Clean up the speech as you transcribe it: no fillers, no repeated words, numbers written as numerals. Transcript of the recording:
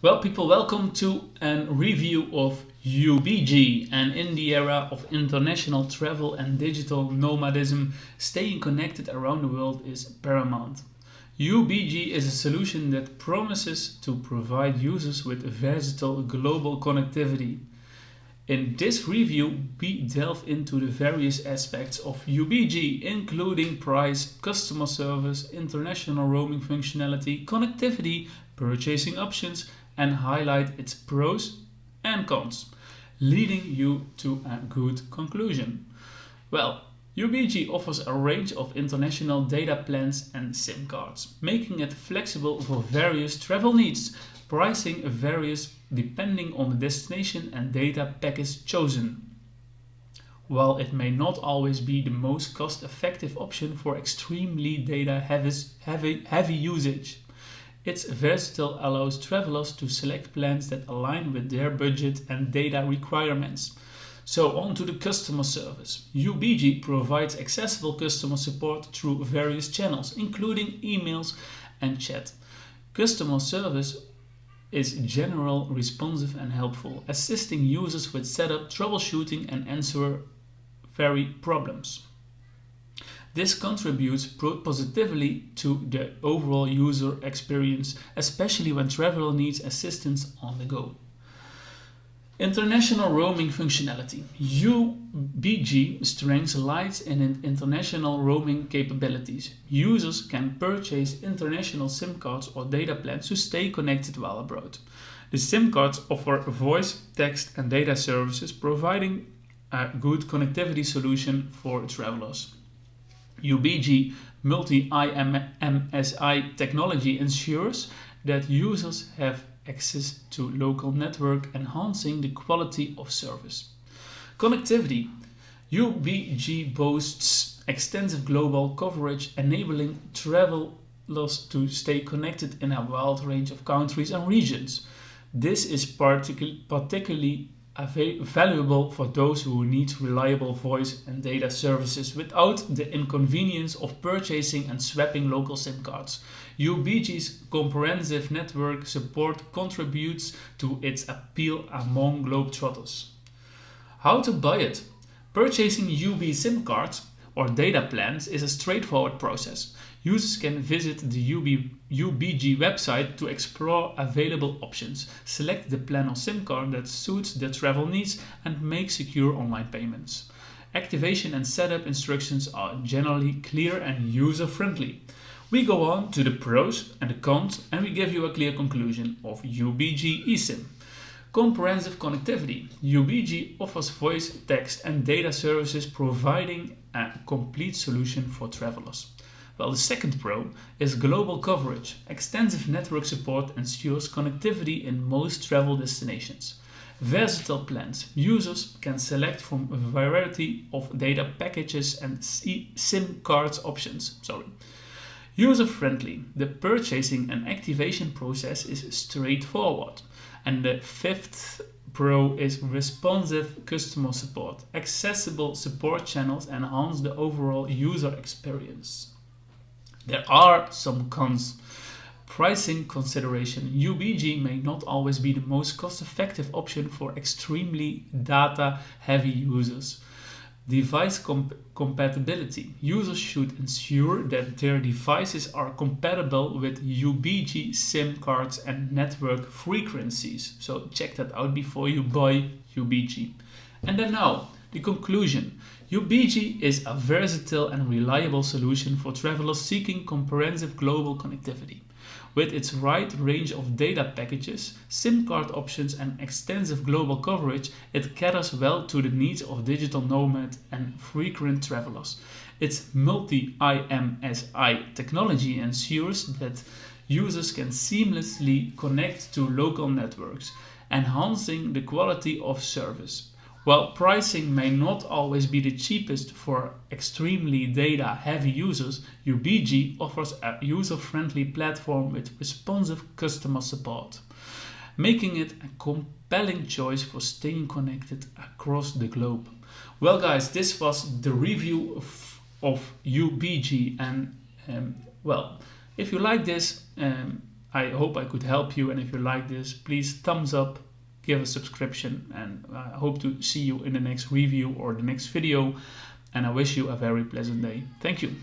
Well, people, welcome to a review of Ubigi. And in the era of international travel and digital nomadism, staying connected around the world is paramount. Ubigi is a solution that promises to provide users with versatile global connectivity. In this review, we delve into the various aspects of Ubigi, including price, customer service, international roaming functionality, connectivity, purchasing options, and highlight its pros and cons, leading you to a good conclusion. Well, Ubigi offers a range of international data plans and SIM cards, making it flexible for various travel needs. Pricing varies depending on the destination and data package chosen. While it may not always be the most cost-effective option for extremely data-heavy usage, its versatile allows travelers to select plans that align with their budget and data requirements. So on to the customer service. Ubigi provides accessible customer support through various channels, including emails and chat. Customer service is general, responsive and helpful, assisting users with setup, troubleshooting and answer very problems. This contributes positively to the overall user experience, especially when traveler needs assistance on the go. International roaming functionality. Ubigi strength lies in international roaming capabilities. Users can purchase international SIM cards or data plans to stay connected while abroad. The SIM cards offer voice, text and data services, providing a good connectivity solution for travelers. Ubigi multi-IMSI technology ensures that users have access to local network, enhancing the quality of service. Connectivity. Ubigi boasts extensive global coverage, enabling travelers to stay connected in a wide range of countries and regions. This is particularly valuable for those who need reliable voice and data services without the inconvenience of purchasing and swapping local SIM cards. Ubigi's comprehensive network support contributes to its appeal among globetrotters. How to buy it? Purchasing UB SIM cards or data plans is a straightforward process. Users can visit the Ubigi website to explore available options, select the plan or SIM card that suits their travel needs, and make secure online payments. Activation and setup instructions are generally clear and user-friendly. We go on to the pros and the cons, and we give you a clear conclusion of Ubigi Esim. Comprehensive connectivity. Ubigi offers voice, text and data services, providing a complete solution for travelers. Well, the second pro is global coverage. Extensive network support ensures connectivity in most travel destinations. Versatile plans. Users can select from a variety of data packages and SIM cards options. User-friendly. The purchasing and activation process is straightforward. And the fifth pro is responsive customer support. Accessible support channels enhance the overall user experience. There are some cons. Pricing consideration. Ubigi may not always be the most cost-effective option for extremely data-heavy users. Device compatibility. Users should ensure that their devices are compatible with Ubigi SIM cards and network frequencies. So check that out before you buy Ubigi. And then now, the conclusion. Ubigi is a versatile and reliable solution for travelers seeking comprehensive global connectivity. With its wide range of data packages, SIM card options and extensive global coverage, it caters well to the needs of digital nomad and frequent travelers. Its multi-IMSI technology ensures that users can seamlessly connect to local networks, enhancing the quality of service. While pricing may not always be the cheapest for extremely data-heavy users, Ubigi offers a user-friendly platform with responsive customer support, making it a compelling choice for staying connected across the globe. Well guys, this was the review of Ubigi, and if you like this, I hope I could help you, and if you like this, please thumbs up, give a subscription, and I hope to see you in the next review or the next video, and I wish you a very pleasant day. Thank you.